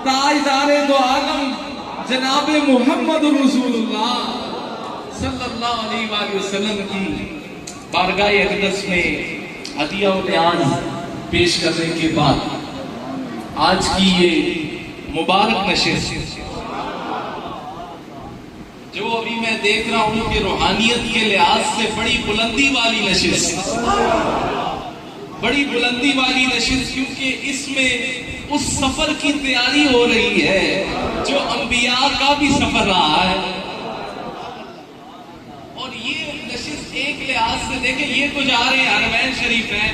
تاجدار دو عالم جناب محمد رسول اللہ صلی اللہ علیہ وآلہ وسلم کی بارگاہ اقدس میں عطیہ و نیاز پیش کرنے کے بعد آج کی یہ مبارک نشست جو ابھی میں دیکھ رہا ہوں کہ روحانیت کے لحاظ سے بڑی بلندی والی نشست، بڑی بلندی والی نشست، کیونکہ اس میں اس سفر کی تیاری ہو رہی ہے جو انبیاء کا بھی سفر رہا ہے۔ اور یہ نشست ایک لحاظ سے دیکھیں، یہ تو جا رہے ہیں حرمین شریف ہیں،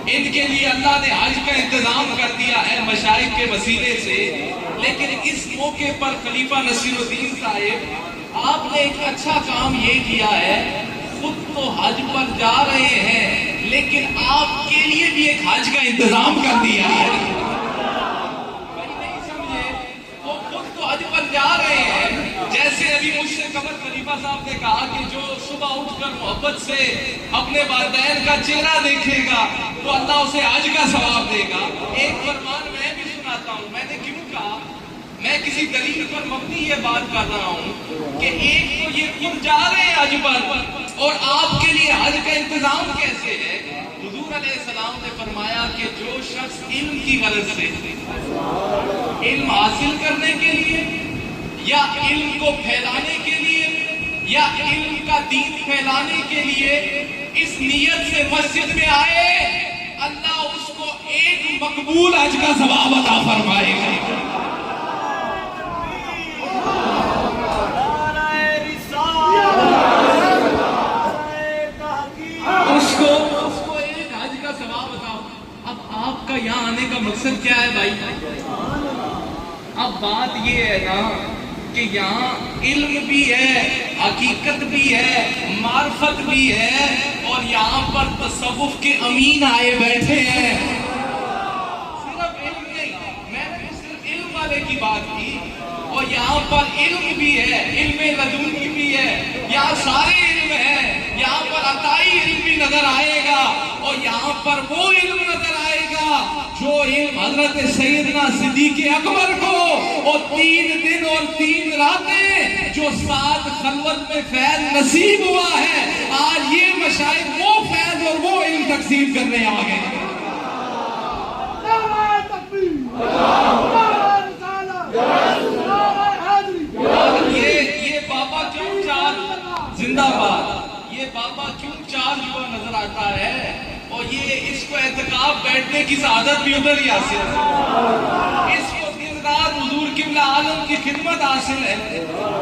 ان کے لیے اللہ نے حج کا انتظام کر دیا ہے مشائخ کے وسیلے سے، لیکن اس موقع پر خلیفہ نصیر الدین صاحب آپ نے ایک اچھا کام یہ کیا ہے، خود تو حج پر جا رہے ہیں لیکن آپ کے لیے بھی ایک حج کا انتظام کر دیا ہے۔ نہیں سمجھے، وہ خود تو حج پر جا رہے ہیں، جیسے ابھی مجھ سے قبر خلیفہ صاحب نے کہا کہ جو صبح اٹھ کر محبت سے اپنے والدین کا چہرہ دیکھے گا تو اللہ اسے حج کا ثواب دے گا۔ ایک فرمان میں بھی سناتا ہوں، میں نے کیوں کہا، میں کسی دلیل پر مبنی یہ بات کر رہا ہوں کہ ایک تو یہ خود جا رہے ہیں حج پر، اور آپ کے لیے حج کا انتظام کیسے ہے؟ حضور علیہ السلام نے فرمایا کہ جو شخص علم کی غرض سے، علم حاصل کرنے کے لیے یا علم کو پھیلانے کے لیے یا علم کا دین پھیلانے کے لیے اس نیت سے مسجد میں آئے، اللہ اس کو ایک مقبول حج کا ثواب عطا فرمائے گا۔ اس کو ایک حج کا ثواب عطا۔ اب آپ کا یہاں آنے کا مقصد کیا ہے بھائی؟ اب بات یہ ہے نا کہ یہاں علم بھی ہے، حقیقت بھی ہے، معرفت بھی ہے، اور یہاں پر تصوف کے امین آئے بیٹھے ہیں۔ صرف علم نہیں، میں نے صرف علم والے کی بات کی، اور یہاں پر علم بھی ہے، علم لدنی بھی ہے، یہاں سارے علم ہے، یہاں پر عطائی علم بھی نظر آئے گا، اور یہاں پر وہ علم نظر آئے گا جو علم حضرت سیدنا صدیق اکبر کو اور 3 دن اور 3 راتیں جو 7 خلوت میں فیض نصیب ہوا ہے، آج یہ مشائخ وہ فیض اور وہ علم تقسیم کرنے آ گئے۔ یہ بابا کیوں چار زندہ باد، یہ بابا کیوں چار جو نظر آتا ہے، اور یہ اس کو اعتکاف بیٹھنے کی سعادت بھی ادھر ہی حاصل ہے، اس کو دن رات حضور قبلہ عالم کی خدمت حاصل ہے۔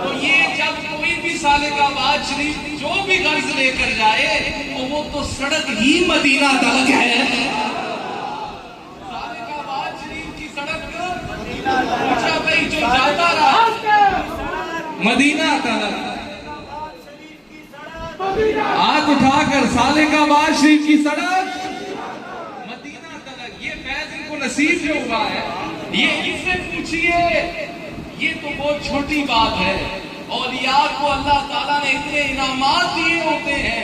تو یہ جب کوئی بھی سالک آباد شریف جو بھی غرض لے کر جائے، وہ تو سڑک ہی مدینہ تلک ہے۔ سالک آباد شریف کی سڑک اچھا بھائی جو جاتا رہا مدینہ تلک، ہاتھ اٹھا کر سالک آباد شریف کی سڑک مدینہ تلک، یہ فیض ان کو نصیب جو ہوا ہے، یہ اس سے پوچھئے، یہ تو بہت چھوٹی بات ہے۔ اولیاء کو اللہ تعالیٰ نے اتنے انعامات دیے ہوتے ہیں،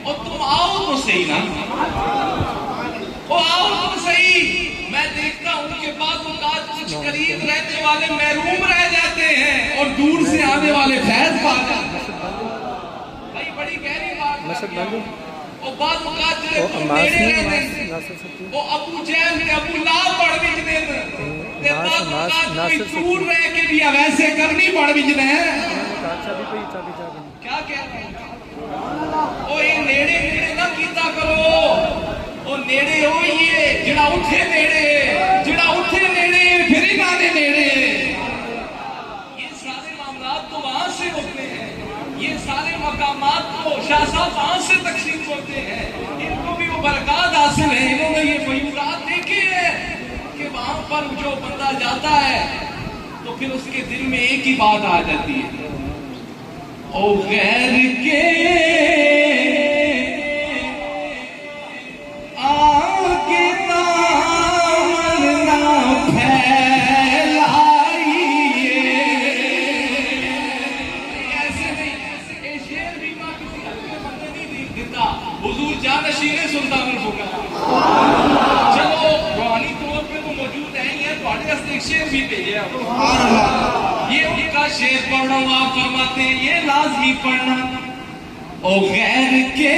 اور تم آؤ تو صحیح نا، آؤ تو صحیح۔ میں دیکھتا ہوں کہ بعض اوقات کچھ قریب رہنے والے محروم رہ جاتے ہیں اور دور سے آنے والے فیض پا جاتے ہیں۔ بھائی بڑی گہری بات ہے، اور بعض اوقات جڑے تو نیڑے رہتے ہیں، وہ ابو جہل نے ابو لہب پڑھ بھی جنے تے بعض اوقات کوئی دور رہ کے بھی ویسے کرنی پڑھ بھی جنے ہیں۔ کیا کہتے ہیں؟ وہ یہ نیڑے نیڑے نہ کیتا کرو، وہ نیڑے ہوئی ہے جڑا اٹھے نیڑے، جڑا اٹھے نیڑے پھر ہی گانے نیڑے۔ یہ سارے معاملات تو وہاں سے ہوتے ہیں، یہ سارے مقامات تو شاہ صاحب وہاں سے تقسیم ہوتے ہیں، ان کو بھی وہ برکات حاصل ہے، انہوں نے یہ فیوضات دیکھے ہیں کہ وہاں پر جو بندہ جاتا ہے تو پھر اس کے دل میں ایک ہی بات آ جاتی ہے، او غیر کے آگے دامن نہ پھیلائیے۔ ایسے نہیں، یہ شعر بھی ماں کسی ہلکے بندے نہیں دیتا، حضور جانشین سلطان الفقراء۔ چلو روحانی طور پہ تو موجود ہیں ہی ہیں، تھوڑے واسطے ایک شعر بھی بھیجا یہ ان کا شعر پڑھ رہا ہوں آپ فرماتے ہیں یہ لازمی پڑھنا او غیر کے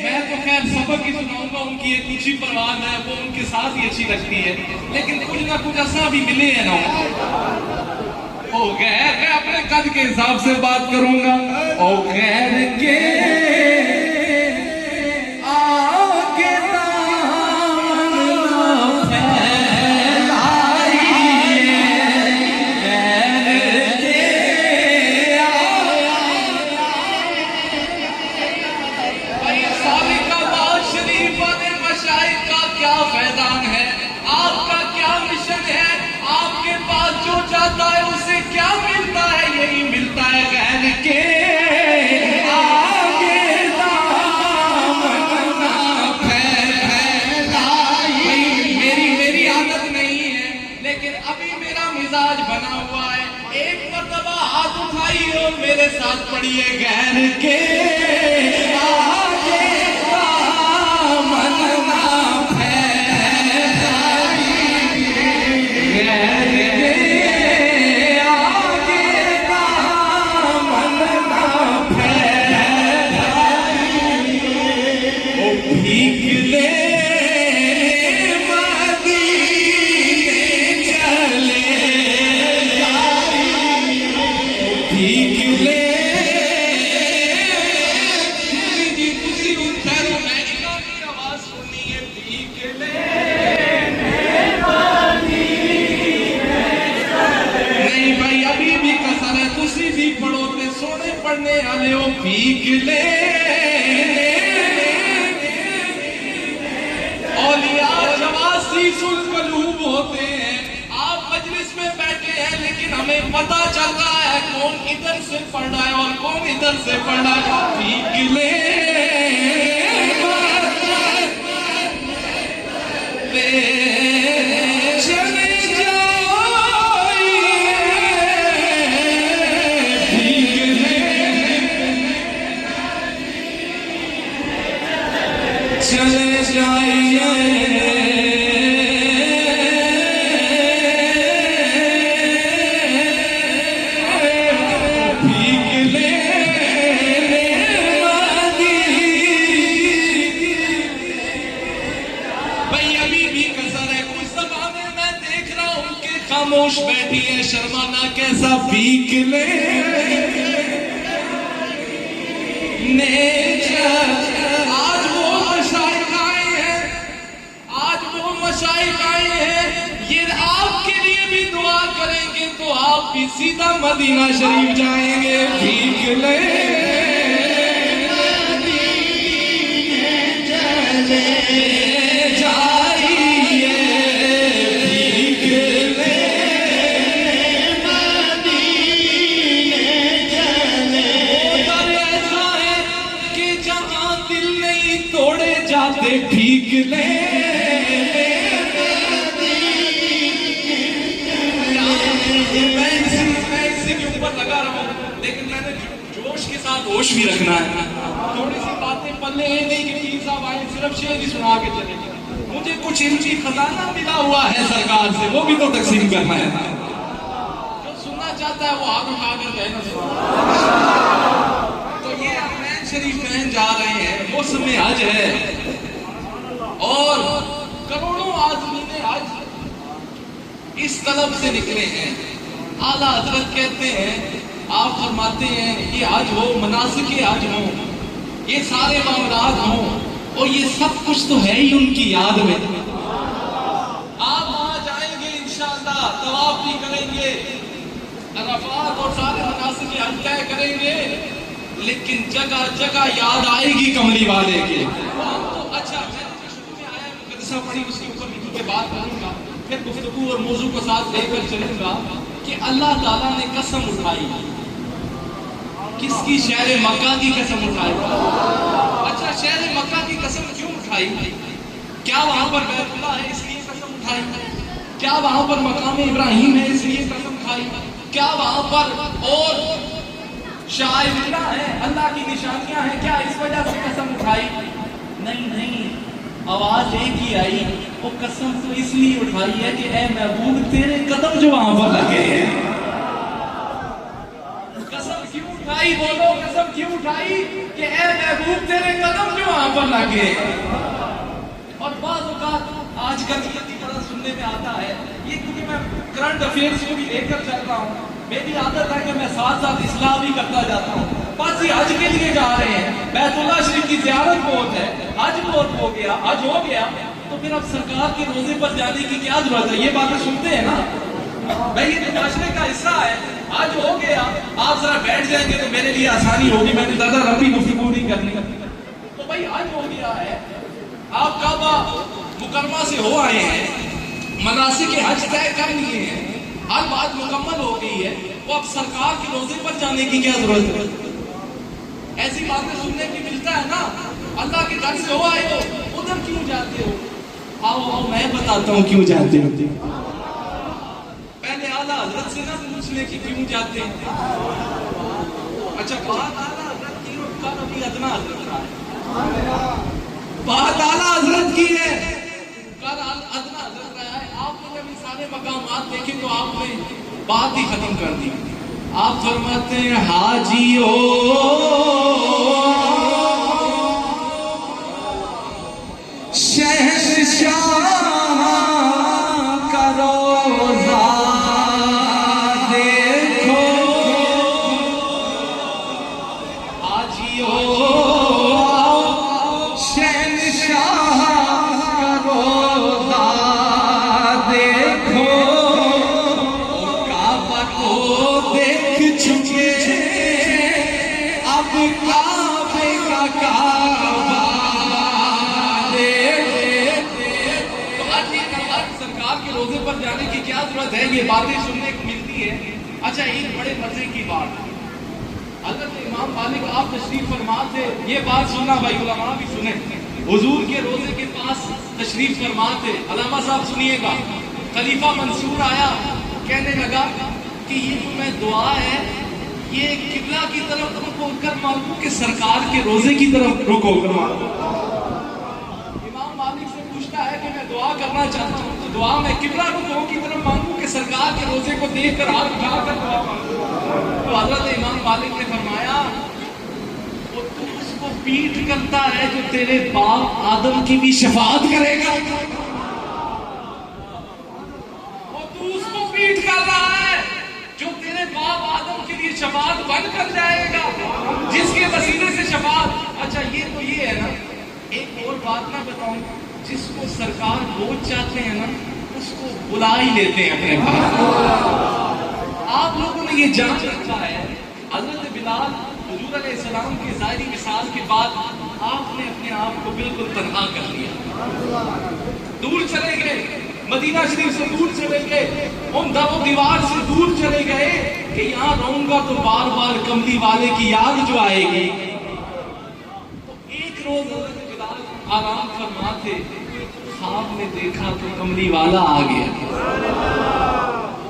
میں تو خیر سبق ہی سناؤں گا ان کی ایک اونچی پرواز ہے وہ ان کے ساتھ ہی اچھی لگتی ہے لیکن کچھ نہ کچھ ایسا بھی ملے ہے نا او غیر میں اپنے قد کے حساب سے بات کروں گا او غیر کے اسے کیا ملتا ہے یہی ملتا ہے غیر کے آگے دامن نہ پھیلائی میری عادت نہیں ہے لیکن ابھی میرا مزاج بنا ہوا ہے ایک مرتبہ ہاتھ اٹھائی اور میرے ساتھ پڑھیے غیر کے آگے دامن نہ پھیلائی غیر کے پڑھنے والے ہو بھیگ لے اولیاء جواسیس القلوب ہوتے ہیں آپ مجلس میں بیٹھے ہیں لیکن ہمیں پتہ چل رہا ہے کون ادھر سے پڑھ رہا ہے اور کون ادھر سے پڑھ رہا ہے بھیگ لے چلے جائیے بھیگ لے بھائی ابھی بھی کسر ہے کچھ زمانے میں دیکھ رہا ہوں کہ خاموش بیٹھی ہے شرمانا کیسا بھیگ لے مشائخ آئے ہیں یہ آپ کے لیے بھی دعا کریں گے تو آپ بھی سیدھا مدینہ شریف جائیں گے بھیگ لے جائیے بھیگ لے ادھر ایسا ہے کہ جہاں دل نہیں توڑے جاتے بھیگ لے لگا رہا ہوں لیکن میں نے جوش کے ساتھ ہوش بھی رکھنا ہے تھوڑی سی باتیں پلے ہیں نہیں کہ پیر صاحب آئے صرف شعر ہی سنا کے چلے گئے مجھے کچھ علمی خزانہ ملا ہوا ہے سرکار سے وہ بھی تو تقسیم کرنا ہے جو سننا چاہتا ہے وہ ہاتھ اٹھا کر کہنا سنا تو یہ حرمین شریف میں جا رہے ہیں موسم حج ہے اور کروڑوں عازمین حج اس طلب سے نکلے ہیں اعلیٰ حضرت کہتے ہیں آپ فرماتے ہیں یہ حج ہو مناسک حج ہو یہ سارے معاملات ہوں اور یہ سب کچھ تو ہے ہی ان کی یاد میں آپ وہاں جائیں گے انشاءاللہ طواف بھی کریں گے عرفات اور سارے مناسک حج طے کریں گے لیکن جگہ جگہ یاد آئے گی کملی والے کے اچھا میں شروع میں آیا مقدسہ پڑھی اس کے اوپر بھی بات کروں گا پھر گفتگو اور موضوع کو ساتھ لے کر چلوں گا کہ اللہ تعالیٰ نے قسم اٹھائی کس کی شہر مکہ کی قسم اٹھائی اچھا شہر مکہ کی قسم کیوں اٹھائی کیا وہاں پر بیت اللہ ہے اس لیے قسم اٹھائی کیا وہاں پر مقام ابراہیم ہے اس لیے قسم اٹھائی کیا وہاں پر اور شاعر ہے اللہ کی نشانیاں ہیں کیا اس وجہ سے قسم اٹھائی نہیں آواز ایک ہی آئی، وہ قسم تو اس لیے اٹھائی ہے کہ اے محبوب تیرے قدم جو وہاں پر لگے ہیں۔ قسم کیوں اٹھائی؟ بولو قسم کیوں اٹھائی؟ کہ اے محبوب تیرے قدم جو وہاں پر لگے ہیں۔ اور بعض اوقات آج کل کی طرح سننے میں آتا ہے، یہ کیونکہ میں کرنٹ افیئرس کو بھی لے کر چل رہا ہوں، میری عادت ہے کہ میں ساتھ ساتھ اصلاح بھی کرتا جاتا ہوں۔ بس یہ حج کے لیے جا رہے ہیں، بیت اللہ شریف کی زیارت بہت ہے، حج بہت ہو گیا، حج ہو گیا تو پھر اب سرکار کے روزے پر جانے کی کیا ضرورت ہے؟ یہ باتیں سنتے ہیں نا بھائی، یہ معاشرے کا حصہ ہے۔ حج ہو گیا، آپ ذرا بیٹھ جائیں گے تو میرے لیے آسانی ہوگی، میں نے زیادہ لمبی گفتگو نہیں کرنی۔ تو بھائی حج ہو گیا ہے، آپ کعبہ مکرمہ سے ہو آئے ہیں، مناسک حج طے کر لیے ہیں، ہر بات مکمل ہو گئی ہے، وہ اب سرکار کے روزے پر جانے کی کیا ضرورت ہے؟ ایسی باتیں سننے کی ملتا ہے نا، اللہ کے گھر سے ہو آئے ہو، ادھر کیوں جاتے ہو؟ آؤ میں بتاتا ہوں کیوں جاتے ہو۔ پہلے اعلیٰ حضرت سے نہ پوچھ لیں کہ کیوں جاتے ہیں۔ اچھا بات اعلیٰ حضرت کی اور کل ابھی ادنا حضرت کا ہے، بات اعلیٰ حضرت کی ہے، کل ادنا حضرت کا ہے۔ آپ نے جب سارے مقامات دیکھے تو آپ نے بات ہی ختم کر دی۔ آپ فرماتے ہیں حاجیو شہنشاہ کا روزہ دیکھو، حاجیو شہنشاہ کا روزہ دیکھو، کعبہ کو دیکھ چکے اب کعبے کا کعبہ سرکار کے روزے پر جانے کی کیا ضرورت ہے؟ یہ باتیں سننے کو ملتی ہے۔ اچھا ایک بڑے مزے کی بات، حضرت امام مالک آپ تشریف فرما تھے، یہ بات سننا بھائی علماء بھی سنیں، حضور کے روزے کے پاس تشریف فرما تھے۔ علامہ صاحب سنیے گا، خلیفہ منصور آیا، کہنے لگا کہ یہ جو میں دعا ہے یہ قبلہ کی طرف رخ ہو کر مانگوں کہ سرکار کے روزے کی طرف رخ ہو کر مانگوں؟ امام مالک سے پوچھتا ہے کہ میں دعا کرنا چاہتا ہوں تو دعا میں قبلہ رخ کی طرف مانگوں کہ سرکار کے روزے کو دیکھ کر ہاتھ اٹھا کر دعا مانگوں؟ تو حضرت امام مالک نے فرمایا وہ تو اس کو پیٹ کرتا ہے جو تیرے باپ آدم کی بھی شفاعت کرے گا، وہ تو اس کو پیٹ کر رہا ہے جو تیرے باپ آدم کے لیے شفاعت بن کر جائے گا، جس کے وسیلے سے شفاعت۔ اچھا یہ تو یہ ہے نا، ایک اور بات میں بتاؤں، جس کو سرکار بہت چاہتے ہیں نا اس کو بلا ہی لیتے ہیں اپنے پاس۔ آپ لوگوں نے یہ جان رکھا ہے، حضرت بلال حضور علیہ السلام کی ظاہری مثال کے بعد آپ نے اپنے آپ کو بالکل تنہا کر لیا، دور چلے گئے، مدینہ شریف سے دور چلے گئے، ان دو دیوار سے دور چلے گئے کہ یہاں رہوں گا تو بار بار کملی والے کی یاد جو آئے گی۔ تو ایک روز حضرت بلال آرام فرما تھے، خواب میں دیکھا تو کملی والا آ گیا۔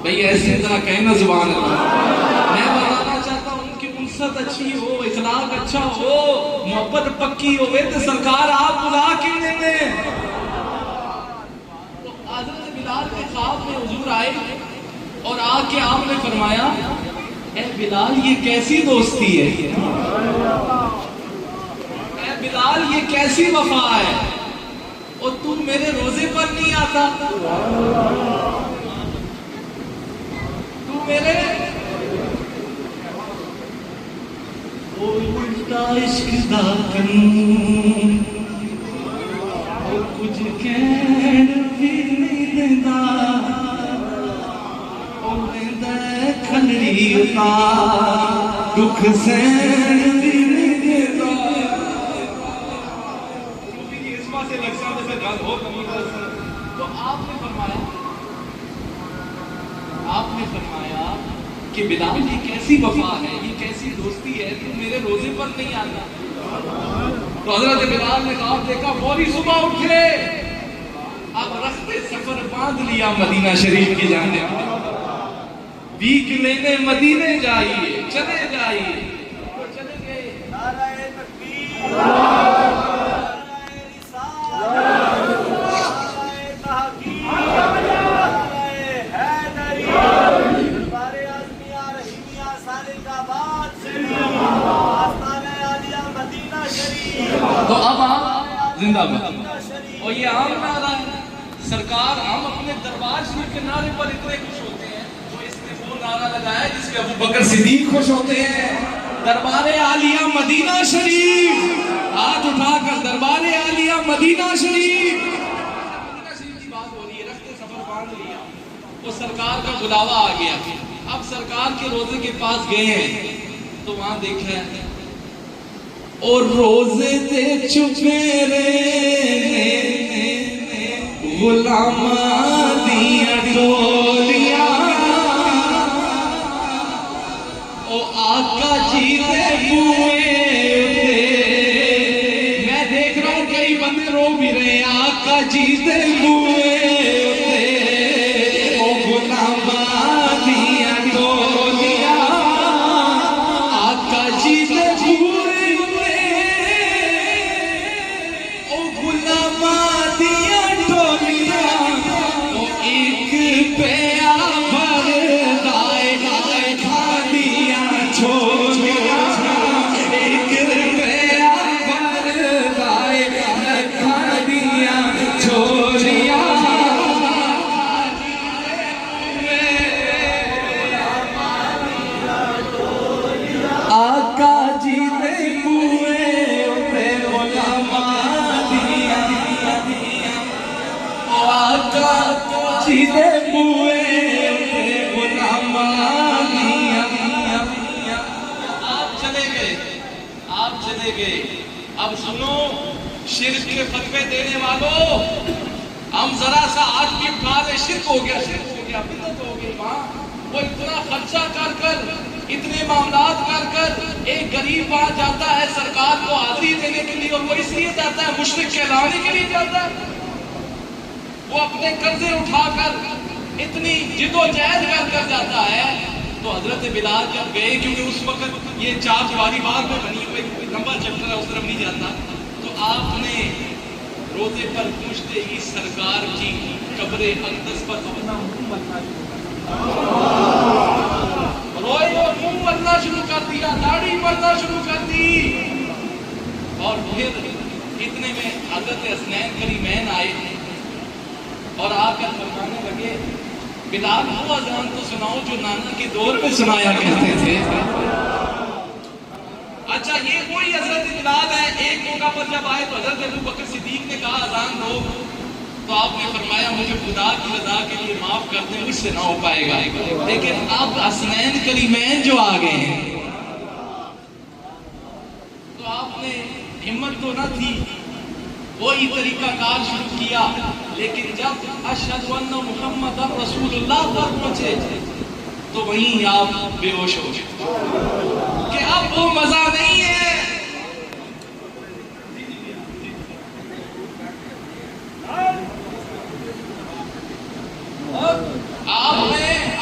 بھئی ایسے طرح کہنا زبان اللہ، میں بتانا چاہتا ہوں کہ انست اچھی ہو، اخلاق اچھا ہو، محبت پکی ہوئے تو سرکار آپ بلا کیوں دیتے ہیں؟ تو حضرت بلال کے خواب میں حضور آئے اور آ کے آپ نے فرمایا اے بلال یہ کیسی دوستی ہے، اے بلال یہ کیسی وفا ہے، اور تم میرے روزے پر نہیں آتا، تو میرے الٹا عشق دا کن کچھ کہن بھی نہیں دینا، کھلڑی اتار دکھ سین بھی نہیں دینا۔ اس بات سے لگتا ہے جیسے گل ہو کمی تو آپ نے فرمایا کہ بلال یہ کیسی وفا ہے، یہ کیسی دوستی ہے، تو میرے روزے پر نہیں آتا۔ تو حضرت بلال نے خواب دیکھا، فوری صبح اٹھے، اب رخت سفر باندھ لیا مدینہ شریف کی جانب، بیک لینے مدینے جائیے، چلے جائیے، تو چلے گئے۔ نعرہ تکبیر، نعرہ رسالت۔ زندہ باد. اور یہ عام نعرہ ہے سرکار. ہم اپنے دربار شریف کے نعرے پر اتنے خوش ہوتے ہیں تو اس نے وہ نعرہ لگایا جس پہ ابو بکر صدیق خوش ہوتے ہیں. دربار عالیہ مدینہ شریف, ہاتھ اٹھا کر دربار عالیہ مدینہ شریف. مدینہ شریف کی بات ہو رہی ہے, رخت سفر باندھ لیا, وہ سرکار کا بلاوا آ گیا. اب سرکار کے روزے کے پاس گئے ہیں تو وہاں دیکھا ہے اور روزے تے چھپے رہے غلاماں دیاں ٹولیاں, او آقا جی دے بوئے تے. میں دیکھ رہا ہوں کئی بندے رو بھی رہے ہیں. آقا جی دے بوئے تے او غلاماں دیاں ٹولیاں, آقا جی دے بوئے او غلاماں دیاں ٹولیاں, او ایک پیا بھر دائے کھادیاں چھولیاں, ایک پیا بھر دائے کھادیاں چھولیاں. آقا جی دے بوئے تے غلاماں دیاں, او آقا جی دے بوئے تے غلاماں دیاں. آپ چلے گئے, آپ چلے گئے. اب سنو شرک کے فتوے دینے والوں, ہم ذرا سا آج بھی اٹھا لیں. شرک ہو گیا, شرک ہو گیا, بدعت ہو گئی. وہاں وہ اتنا خرچہ کر اتنے معاملات کر ایک غریب وہاں جاتا ہے سرکار کو حاضری دینے کے لیے, اور وہ اس لیے جاتا ہے مشرک کہلانے کے لیے جاتا ہے. وہ اپنے قرضے اٹھا کر اتنی جد و جہد کر جاتا ہے. تو حضرت بلال جب گئے, کیونکہ اس وقت یہ چار دیواری باغ میں بنی ہوئی لمبا چپٹر ہے, اس طرف نہیں جاتا, تو آپ نے روزے پر پوچھتے ہی سرکار کی قبر اقدس پر اپنا منہ ملنا روئے اور منہ ملنا شروع کر دیا, داڑھی ملنا شروع کر دی. اور پھر اتنے میں حضرت حسنین کریمین آئے اور آ کر فرمانے لگے, بلال وہ اذان تو سناؤ جو نانا کے دور میں سنایا کرتے تھے. اچھا یہ کوئی حضرت بلال ہے. ایک موقع پر جب آئے تو حضرت ابو بکر صدیق نے کہا اذان دو, تو آپ نے فرمایا مجھے خدا کی رضا کے لیے معاف کر دیں, مجھ سے نہ ہو پائے گا. لیکن اب حسنین کریمین جو آ گئے ہیں تو آپ نے ہمت تو نہ تھی, وہی طریقہ کار شروع کیا. لیکن جب اشہد ان محمد رسول اللہ پر پہنچے تو وہیں آپ بے ہوش ہو گئے کہ اب وہ مزہ نہیں ہے.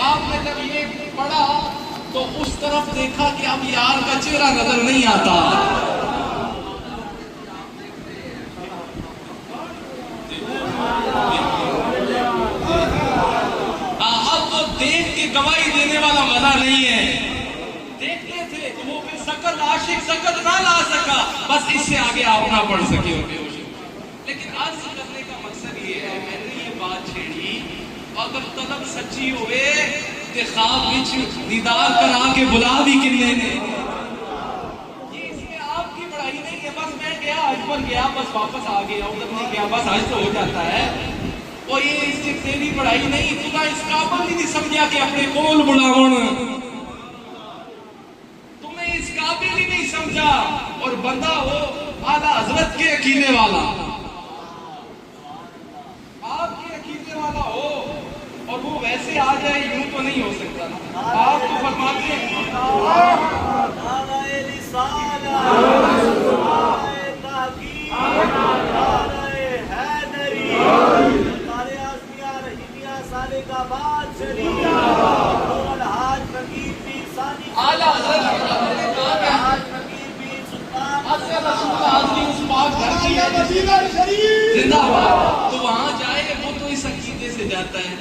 آپ نے جب یہ پڑھا تو اس طرف دیکھا کہ اب یار کا چہرہ نظر نہیں آتا. دیکھ کے گواہی دینے والا مزہ نہیں ہے. دیکھتے تھے تو وہ پھر سکت عاشق سکت نہ لا سکا, بس اس سے آگے آپ نہ پڑھ سکے. لیکن عرض کرنے کا مقصد یہ ہے, میں نے یہ بات چھیڑی, اگر طلب سچی ہوئے تے خواب وچ دیدار کرا کے بلا بھی کنے نے. یہ اس میں آپ کی بڑائی نہیں ہے, بس میں گیا حج پر گیا بس واپس آ گیا, ادھر نہیں گیا بس حج تو ہو جاتا ہے. اور یہ اس سے تیری بڑائی نہیں, خدا اس قابل ہی نہیں سمجھا کہ اپنے کول بلاون, تمہیں اس قابل ہی نہیں سمجھا. اور بندہ ہو اعلیٰ حضرت کے عقیدے والا, آپ کے عقیدے والا ہو, اور وہ ویسے آ جائے یوں تو نہیں ہو سکتا. آپ تو فرماتے ہیں اعلیٰ زندہ باد. تو وہاں جائے وہ تو اس عقیدے سے جاتا ہے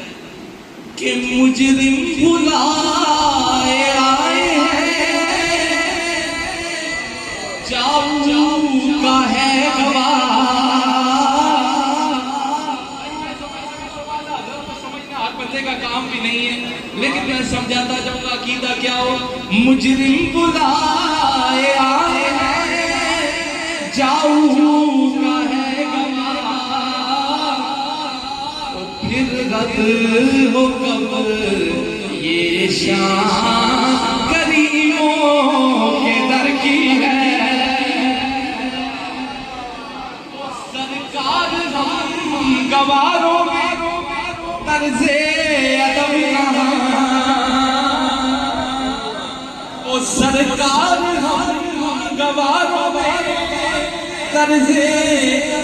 کہ مجرم بلائے آئے ہیں, جاؤ کا ہے گواہ, بولنے کا کام بھی نہیں ہے، لیکن میں سمجھاتا جاؤں گا عقیدہ کیا ہو. مجرم بلائے آئے ہیں جاؤں کا ہے گواہ، پھر رد ہو قبر یہ شان کریموں کے در کی ہے. سرکار ہم گواروں میں طرز ادب کہاں، وہ سرکار ہم گواروں میں طرز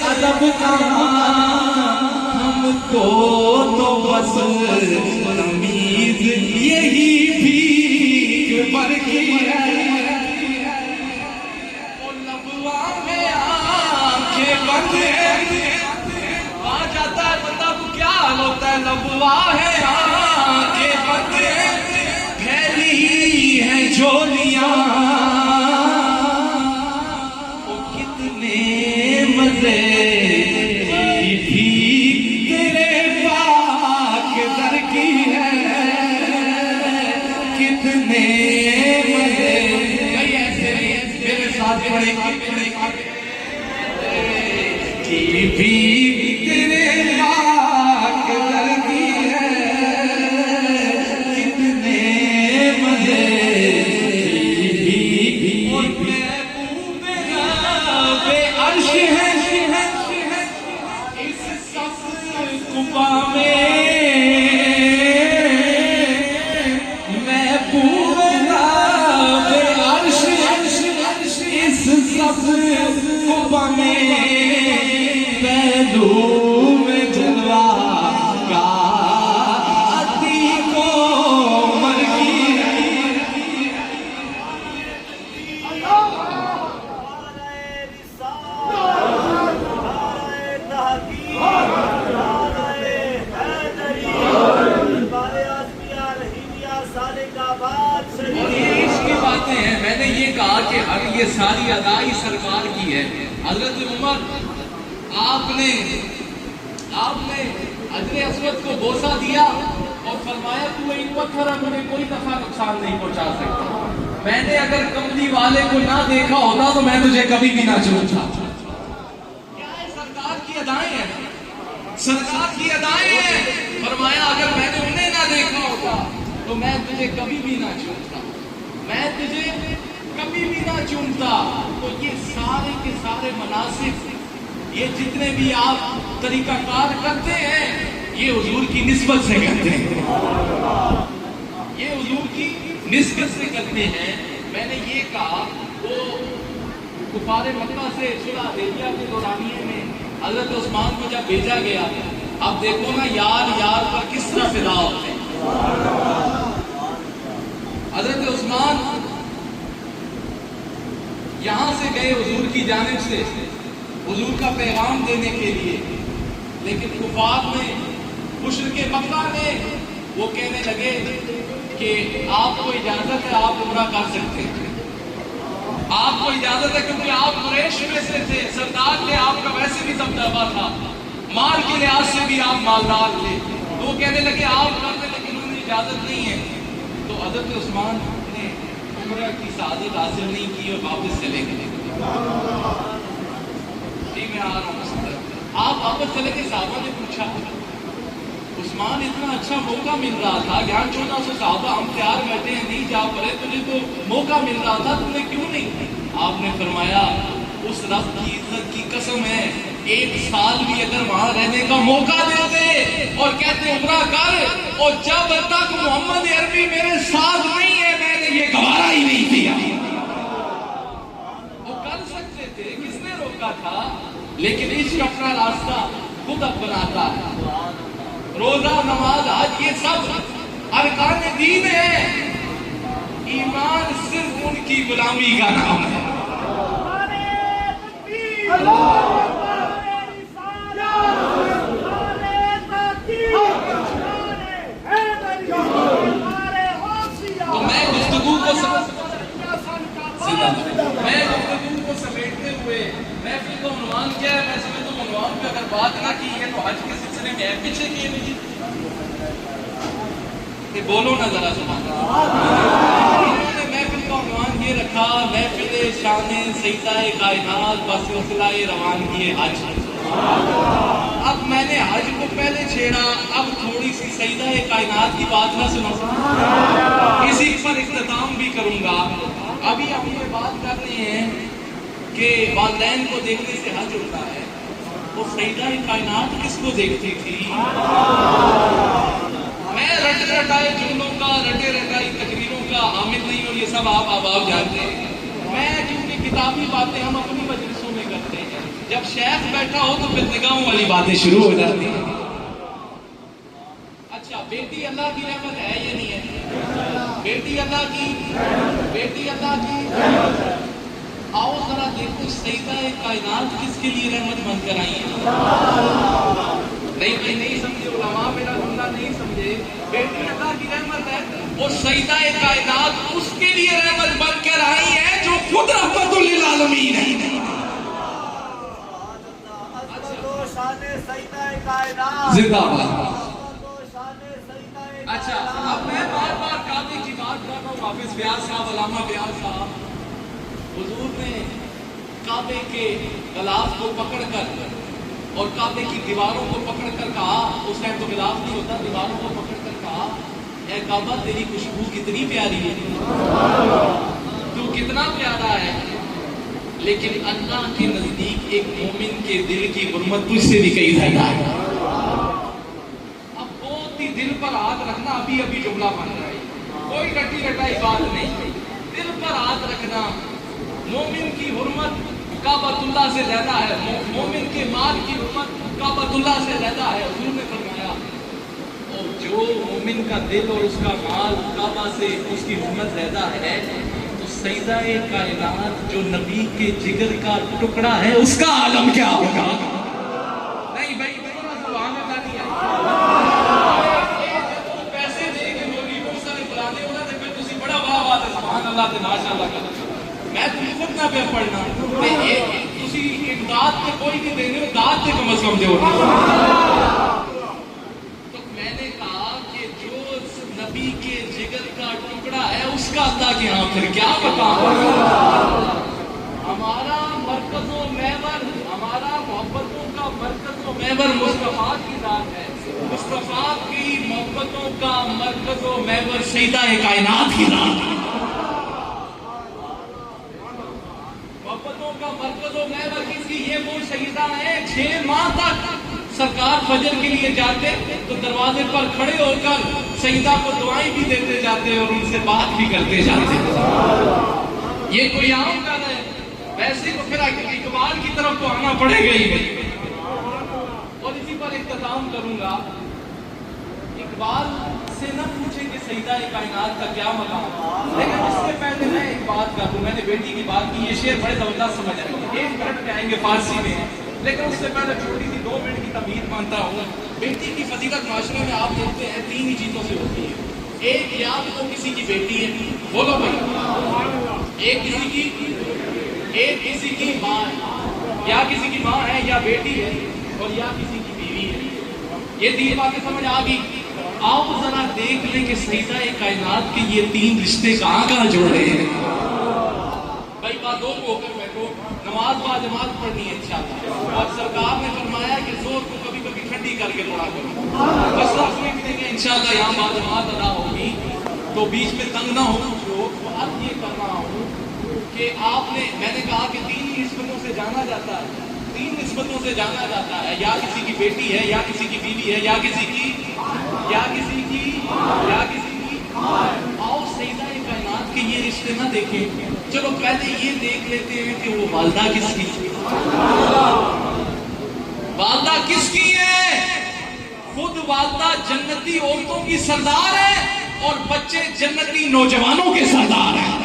ادب کہاں. ہم کو تو بس تمیز یہی بھیک پر کی ہے. وہ لبوا میں آنکھیں بند آ جاتا ہے بندہ کو کیا حال ہوتا ہے. لبوا ہے آنکھیں بند پھیلی ہیں جھولیاں، وہ کتنے مزے کی بھی تیرے پاک لگی ہے، کتنے مزے کی بھی. اور محبوب رب عرش ہے اس سبز قبا میں، محبوب رب عرش اس سبز قبا میں، پہلو میں جلوہ کا عتیق و مرگی ہے. اور یہ اس کی باتیں ہیں. میں نے یہ کہا کہ یہ ساری ادائی سرکار کی ہے. حضرت عمر آپ نے حجر اسود کو بوسہ دیا اور فرمایا تو ایک پتھر مجھے کوئی دفعہ نقصان نہیں پہنچا سکتا. میں نے اگر کملی والے کو نہ دیکھا ہوتا تو میں تجھے کبھی بھی نہ چومتا. کیا ہے سرکار کی ادائیں ہیں، سرکار کی ادائیں ہیں. فرمایا اگر میں نے انہیں نہ دیکھا ہوتا تو میں تجھے کبھی بھی نہ چومتا، میں تجھے کبھی بھی نہ چومتا. تو یہ سارے کے سارے مناسب، یہ جتنے بھی آپ طریقہ کار کرتے ہیں یہ حضور کی نسبت سے کرتے ہیں، یہ حضور کی نسبت سے کرتے ہیں. میں نے یہ کہا وہ کفار مکہ سے صلح حدیبیہ کے دورانیے میں حضرت عثمان کو جب بھیجا گیا، اب دیکھو نا یار یار پر کس طرح فدا ہوتے ہیں. حضرت عثمان یہاں سے گئے حضور کی جانب سے حضور کا پیغام دینے کے لیے، لیکن کفار نے، مشرک مکہ نے، وہ کہنے لگے کہ آپ کو اجازت ہے، آپ عمرہ کر سکتے ہیں، آپ کو اجازت ہے کیونکہ آپ قریش میں سے تھے، سردار تھے، آپ کا ویسے بھی دبدبہ تھا، مال کے لحاظ سے بھی آپ مالدار تھے. تو وہ کہنے لگے آپ کر دیں، لیکن انہیں اجازت نہیں ہے. تو حضرت عثمان نے عمرہ کی سعادت حاصل نہیں کی اور واپس چلے گئے. میں آ رہا ہوں، آپ واپس چلے کے صحابہ نے پوچھا عثمان اتنا اچھا موقع مل رہا تھا، 1400 صحابہ ہم تیار بیٹھے ہیں نہیں جا پڑے، تجھے تو موقع مل رہا تھا تم نے کیوں نہیں؟ آپ نے فرمایا اس رب کی عزت کی قسم ہے 1 سال بھی اگر وہاں رہنے کا موقع دیتے اور کہتے عمرہ کر، اور جب تک محمد عربی میرے ساتھ نہیں ہے میں نے یہ گوارا ہی نہیں دیا. وہ کر سکتے تھے، کس نے روکا تھا؟ لیکن عشق اپنا راستہ خود اب بناتا ہے. روزہ، نماز، حج یہ سب ارکان دین ہے، ایمان صرف ان کی غلامی کا نام ہے. تو میں گفتگو کو سمیٹتے ہوئے محفل کا عنوان کیا ہے؟ میں سمجھتا ہوں عنوان پہ اگر بات نہ کی ہے تو حج کے سلسلے میں پیچھے کہ بولو نا ذرا سبحان اللہ۔ انہوں نے محفل کا عنوان یہ رکھا، محفل شان سیدہ کائنات بس وسیلہ روانگی حج۔ اب میں نے حج کو پہلے چھیڑا، اب تھوڑی سی سیدہ کائنات کی بات نہ سنا، اسی پر اختتام بھی کروں گا۔ ابھی ہم یہ بات کر رہے ہیں کہ والدین کو دیکھنے سے حج ہوتا ہے، وہ سیدہ کائنات کس کو دیکھتی تھی؟ میں رٹ رٹائے جملوں کا، رٹے رٹائی تقریروں کا حامل نہیں ہوں، یہ سب آپ احباب جانتے ہیں۔ میں کیونکہ کتابی باتیں ہم اپنی مجلسوں میں کرتے ہیں، جب شیخ بیٹھا ہو تو پھر نگاہوں والی باتیں شروع ہو جاتی ہیں۔ اچھا، بیٹی اللہ کی رحمت ہے یا نہیں ہے؟ بیٹی اللہ کی، بیٹی اللہ کی۔ آؤ ذرا دیکھو سیدہ کائنات کس کے لیے رحمت بن کر آئی ہیں؟ نہیں سمجھے علماء، میرا جملہ نہیں سمجھے۔ بیٹی اللہ کی رحمت ہے، اور سیدہ کائنات اس کے لیے رحمت بن کر آئی ہے جو خود رحمت للعالمین ہے۔ زندہ باد۔ اچھا، اب میں بار بار کعبے کی بات کر رہا ہوں، حافظ بیاض صاحب، علامہ بیاض صاحب، حضور نے کعبے کے غلاف کو پکڑ کر اور کعبے کی دیواروں کو پکڑ کر کہا، اس ٹائم تو غلاف نہیں ہوتا، دیواروں کو پکڑ کر کہا، اے کعبہ تیری خوشبو کتنی پیاری ہے، تو کتنا پیارا ہے، لیکن اللہ کے نزدیک ایک مومن کے دل کی حرمت تجھ سے بھی کئی زیادہ ہے۔ اب بہت ہی دل پر ہاتھ رکھنا، ابھی ابھی جملہ بن رہا ہے، کوئی رٹی رٹائی بات نہیں، دل پر ہاتھ رکھنا۔ مومن کی حرمت کعبۃ اللہ سے زیادہ ہے، مومن کے مال کی حرمت کعبۃ اللہ سے زیادہ ہے۔ حضور نے فرمایا، اور جو مومن کا دل اور اس کا مال کعبہ سے اس کی حرمت زیادہ ہے، تو سیدہ کائنات جو نبی کے جگر کا ٹکڑا ہے اس کا عالم کیا ہوگا؟ نہیں بھائی، سبحان اللہ نہیں ہے۔ پیسے دے کے مولوی کو سارے بلانے ہونا تو پھر تسی بڑا واہ واہ تے سبحان اللہ تے ماشاء اللہ کرو۔ میں تم خود نہ پہ پڑھنا، تسی امداد تے کوئی نہیں دینے ہو، داد تے کم از کم دے ہو۔ تو میں نے کہا کہ جو نبی کے جگر کا ٹکڑا ہے اس کا اللہ کے ہاں پھر کیا بتا۔ ہمارا مرکز و محور، ہمارا محبتوں کا مرکز و محور مصطفیٰ کی ذات ہے، مصطفیٰ کی محبتوں کا مرکز و محور سیدہ کائنات کی ذات ہے۔ محبتوں کا مرکز و محور کس کی؟ یہ وہ سیدہ ہے، 6 ماہ تک سرکار فجر کے لیے جاتے تو دروازے پر کھڑے ہو کر سیدہ کو دعائیں بھی دیتے جاتے اور ان سے بات بھی کرتے جاتے۔ یہ کوئی عام کر ہے، ویسے تو پھر اقبال کی طرف تو آنا پڑے گا ہی۔ اور اسی پر اختتام کروں گا، اقبال سے نہ پوچھے کہ سیدہ کائنات کا کیا مقام، لیکن اس سے پہلے میں ایک بات کر دوں۔ میں نے بیٹی کی بات کی، یہ شعر بڑے زبردست سمجھ آئیں گے، 1 منٹ میں آئیں گے فارسی میں، لیکن اس سے پہلے چھوٹی سی 2 منٹ کی تمہید مانتا ہوں۔ بیٹی کی فضیلت معاشرے میں آپ دیکھتے ہیں 3 ہی چیزوں سے ہوتی ہے۔ ایک، یا تو کسی کی بیٹی ہے، بولو بھائی، ایک کسی کی ماں ہے، یا کسی کی ماں ہے یا بیٹی ہے، اور یا کسی کی بیوی ہے۔ یہ 3 باتیں سمجھ آ گئی۔ آؤ ذرا دیکھ لیں کہ سیدہ کائنات کے یہ 3 رشتے کہاں کہاں جڑ رہے ہیں۔ بھائی بات دو کو ہو کر بیٹھو، نماز با جماعت پڑھنی ہے انشاءاللہ، اور سرکار نے فرمایا کہ زور کو کبھی کبھی ٹھنڈی کر کے پڑھا کرو۔ بس آپ میں بھی دیکھیں انشاءاللہ یہاں با جماعت ادا ہوگی تو بیچ میں تنگ نہ ہو کچھ لوگ۔ تو اب یہ کر رہا ہوں کہ آپ نے، میں نے کہا کہ 3 ہی نسبتوں سے جانا جاتا ہے، 3 نسبتوں سے جانا جاتا ہے، یا کسی کی بیٹی ہے، یا کسی کی بیوی ہے، یا کسی کی آؤ سیدہ کائنات کے یہ رشتے نہ دیکھیں، چلو پہلے یہ دیکھ لیتے ہیں کہ وہ والدہ کس کی، والدہ کس کی ہے؟ خود والدہ جنتی عورتوں کی سردار ہے اور بچے جنتی نوجوانوں کے سردار ہیں۔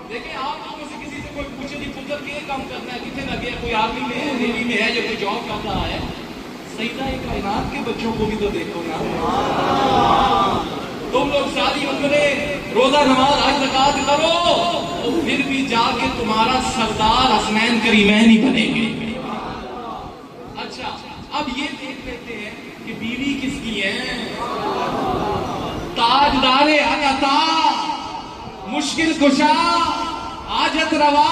دیکھیں آپ لوگوں سے کسی سے کوئی پوچھے جی پتر کے کام کرنا ہے، کتنے لگے، کوئی آرمی میں ہے، نیوی میں ہے، یا کوئی جاب کر رہا ہے، سیدہ کائنات کے بچوں کو بھی تو دیکھو نا۔ تم لوگ ساری عمریں روزہ نماز حج زکات کرو تو پھر بھی جا کے تمہارا سردار حسنین کریمین ہی بنیں گے۔ اچھا اب یہ دیکھ لیتے کس کی ہیں؟ تاجدار عطا، مشکل کشا، حاجت روا،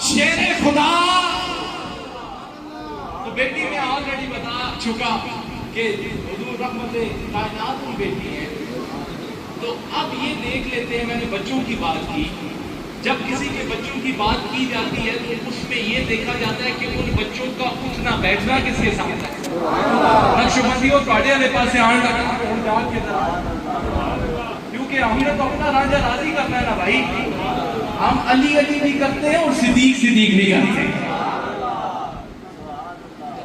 شیر خدا. تو بیٹی میں آلریڈی بتا چکا کہ حضور رحمت کائنات کی بیٹی ہے. تو اب یہ دیکھ لیتے ہیں، میں نے بچوں کی بات کی، جب کسی کے بچوں کی بات کی جاتی ہے تو اس میں یہ دیکھا جاتا ہے کہ ان بچوں کا اٹھنا بیٹھنا کس کے ساتھ ہے. نقشبندیوں تواڈے والے پاسے آن لگا کیونکہ ہم نے تو اپنا راجہ راضی کرنا ہے نا بھائی. ہم علی علی بھی کرتے ہیں اور صدیق صدیق بھی کرتے ہیں.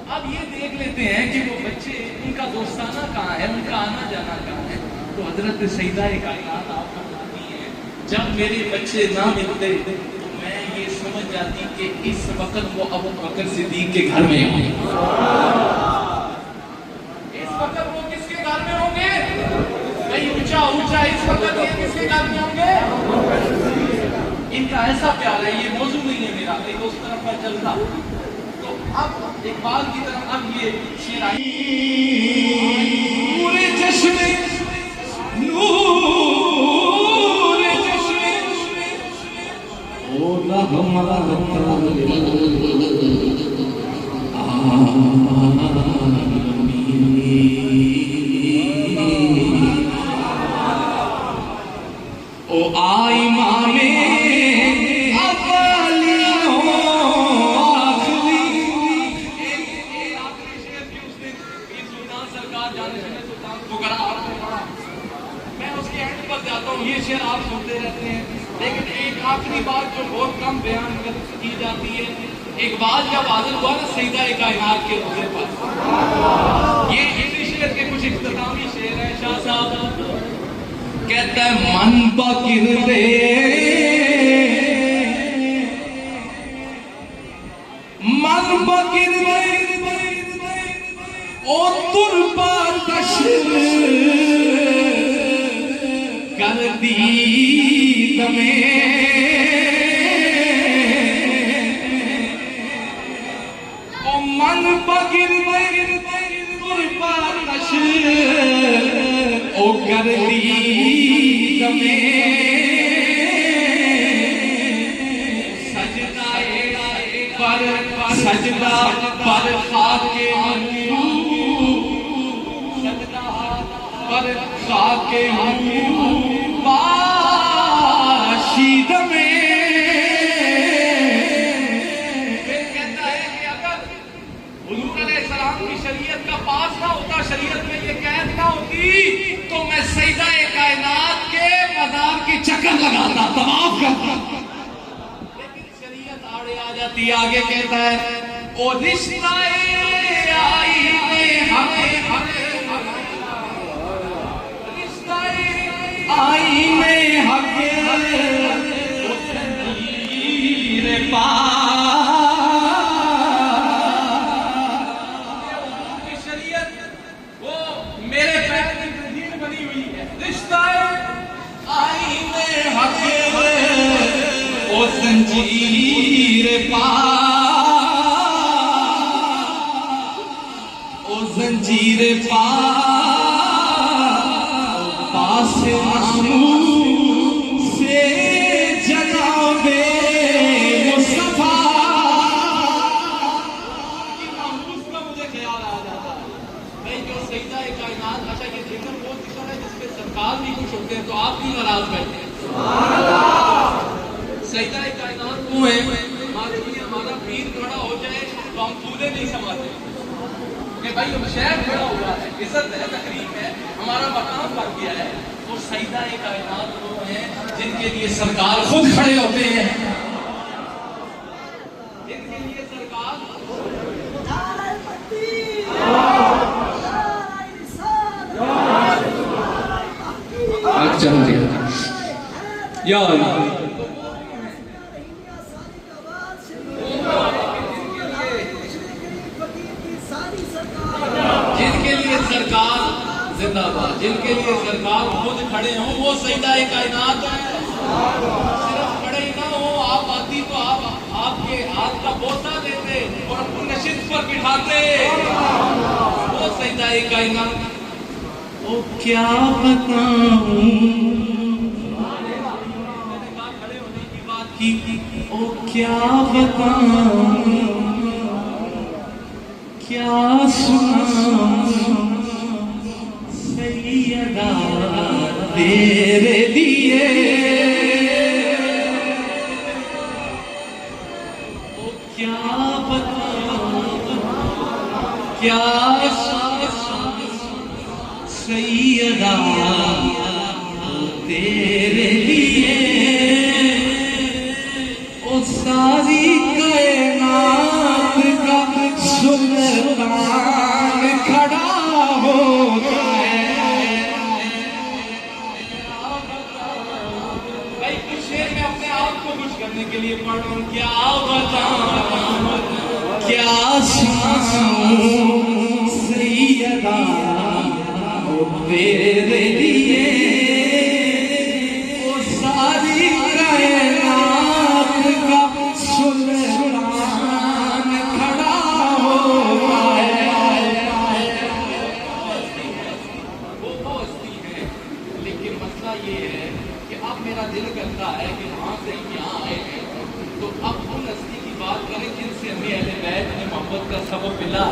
اب یہ دیکھ لیتے ہیں کہ وہ بچے ان کا دوستانہ کہاں ہے، ان کا آنا جانا کہاں ہے. تو حضرت سیدہ کائنات آپ فرماتی ہیں جب میرے بچے نہ ملتے تو میں یہ سمجھ جاتی کہ اس وقت وہ ابو بکر صدیق کے گھر میں ہوں گے. اس وقت وہ کس کے گھر میں ہوں گے؟ کہیں اونچا اونچا اس وقت یہ کس کے گھر میں ہوں گے؟ ان کا ایسا پیار ہے. یہ موضوع نہیں ہے میرا، ایک اس طرف پر چلتا. تو اب اقبال کی طرف اب یہ شعر آئی. پورے چشمے نور چشمے او رحمت او آئی مانے یہ شعر آپ سنتے رہتے ہیں. لیکن ایک آخری بات جو بہت کم بیان کی جاتی ہے، اقبال جب حاضر ہوا نا سیدہ کائنات کے روضے پر، یہ اسی شعر کے کچھ اختتامی شعر ہیں. شاہ صاحب کہتا ہے من بکر دے من بکر دے او تربا تشر کر دی تمہیں او من بگر قربا نشر او کر دی تمہیں سجدہ پر خاک پر خاک باشید میں. پھر کہتا ہے کہ اگر حضور علیہ السلام کی شریعت کا پاس نہ ہوتا، شریعت میں یہ قید نہ ہوتی تو میں سیدہ کائنات کے مزار کے چکر لگاتا، طواف کرتا. لیکن شریعت آڑے آ جاتی. آگے کہتا ہے او رشتہ آئی میں ہمیں آئی میں حق تیر پا شریعت وہ میرے پیر کی تنظیم بنی ہوئی ہے. رشتہ آئی میں حق وہ زنجیر پا وہ زنجیر پا سے جناب مصطفیٰ کی محبوس کا مجھے خیال آ جاتا ہے. بھائی جو سیدہ کائنات، اچھا یہ ذکر وہ ذکر ہے جس پہ سرکار بھی خوش ہوتے ہیں تو آپ بھی ناراض بیٹھتے ہیں. سیدہ کائنات وہ ہے ہمارا پیر کھڑا ہو جائے تو ہم پورے نہیں سماتے کہ بھائی ہم شہر کھڑا ہوا ہے، عزت ہے، تقریب ہے، ہمارا مقام بن گیا ہے. تو سیدہ کائنات وہ ہیں جن کے لیے سرکار خود کھڑے ہوتے ہیں، جن کے لیے سرکار یا جن کے لیے سرکار زندہ باد، جن کے لیے سرکار خود کھڑے ہوں وہ سیدہ کائنات ہیں. صرف کھڑے ہی نہ ہو، آپ آتی تو آپ کے ہاتھ کا بوسہ دیتے اور اپنی نشست پر بٹھاتے، وہ سیدہ کائنات. او کیا بتاؤں، او کیا بتاؤں، کیا سناؤں سیدہ تیرے لیے، او کیا بتاؤں کیا سیدہ تیرے لیے، او ساری کائنات کا سلطان کھڑا ہوتا ہے۔ بھائی کچھ شعر میں اپنے آپ کو خوش کرنے کے لیے پڑھ رہا ہوں، کیا بتاؤں کیا سناؤں سیدہ تیرے لیے، وہ ساری کائنات کا سلطان کھڑا ہوتا ہے۔ وہ ہستی ہے، لیکن مسئلہ یہ ہے کہ اب میرا دل کرتا ہے کہ وہاں سے یہاں آئے ہیں تو اب ان ہستی کی بات کریں جن سے ہمیں اہل بیت کی محبت کا سبب ملا۔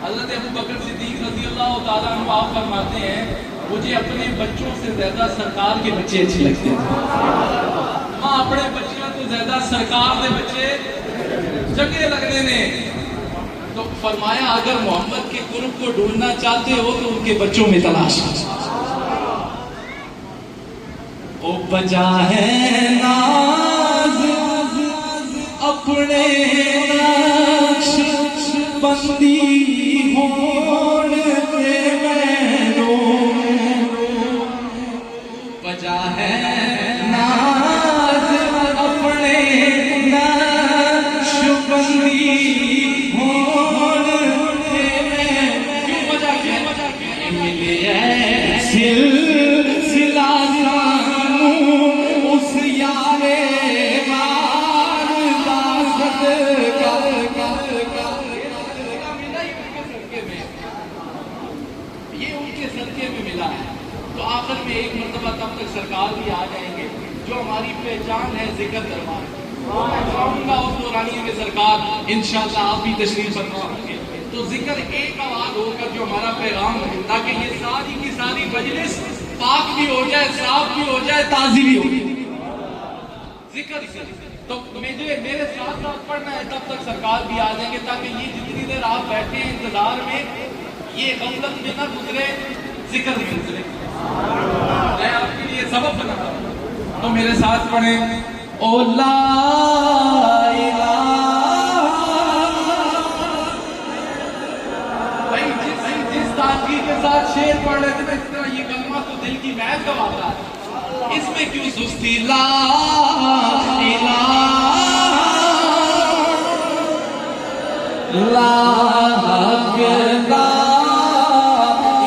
حضرت ابو بکر صدیق رضی اللہ تعالیٰ عنہ آپ فرماتے ہیں مجھے اپنے بچوں سے زیادہ سرکار کے بچے اچھے لگتے ہیں۔ ماں اپنے بچوں تو زیادہ سرکار کے بچے چنگے لگنے نے، تو فرمایا اگر محمد کے قرب کو ڈھونڈنا چاہتے ہو تو ان کے بچوں میں تلاش کرو۔ او بجا ہے ناز اپنے نقش بندی ہون دے مینو، بجا ہے ناز اپنے نقش بندی ہون دے مینو، کیوں بجا کے ملے سلسلہ سانو اس یارے بار دا صدقہ، یہ ان کے صدقے میں ملا ہے۔ تو آخر میں ایک مرتبہ تب تک سرکار بھی آ جائیں گے، جو ہماری پہچان ہے ذکر دربار، میں چاہوں گا اس دورانیے میں سرکار انشاءاللہ آپ بھی تشریف فرما ہوں گے، تو ذکر ایک آواز ہو کر جو ہمارا پیغام ہے تاکہ یہ ساری کی ساری مجلس پاک بھی ہو جائے، صاف بھی ہو جائے، تازی بھی ہو جائے۔ ذکر تو میرے ساتھ ساتھ پڑھنا ہے، تب تک سرکار بھی آ جائیں گے تاکہ یہ جتنی دیر آپ بیٹھے ہیں انتظار میں یہ غفلت میں نہ گزرے، ذکر میں گزرے۔ میں آپ کے لیے سبب بنا رہا ہوں، تو میرے ساتھ پڑھیں او لا الہ۔ بھائی جس تازگی کے ساتھ شعر پڑھ رہے تھے اس طرح یہ کلمہ تو دل کی محض گواتا ہے، اس میں کیوں سستی؟ لا الہ لا حق لا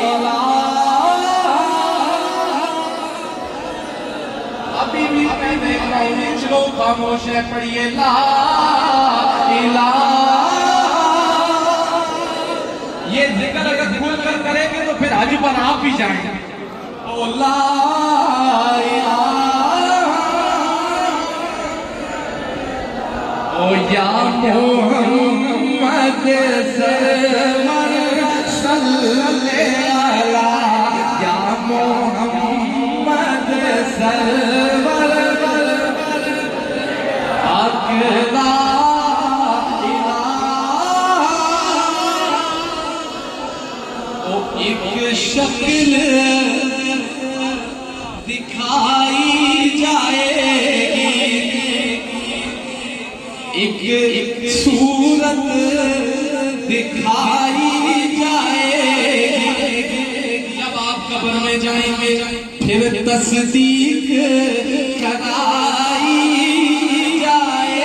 الہ، ابھی بھی میں دیکھ رہا ہوں کچھ لوگ خاموش ہے، پڑھیے لا الہ۔ یہ ذکر اگر کھل کر کریں گے تو پھر حج پر آپ بھی جائیں گے۔ او لا الہ او یا محمد سرور صلی علی یا محمد سرور حق لا الہ۔ او ایک شکل دکھائی جائے گی، ایک صورت دکھائی جائے گی، جب آپ قبر میں جائیں گے پھر تصدیق کرائی جائے،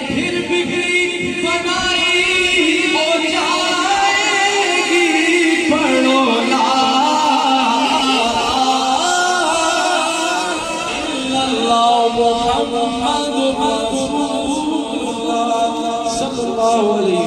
پھر بگڑی بنائی ہو جائے گی، پڑھو لا الا اللہ محمد رسول اللہ صلی اللہ علیہ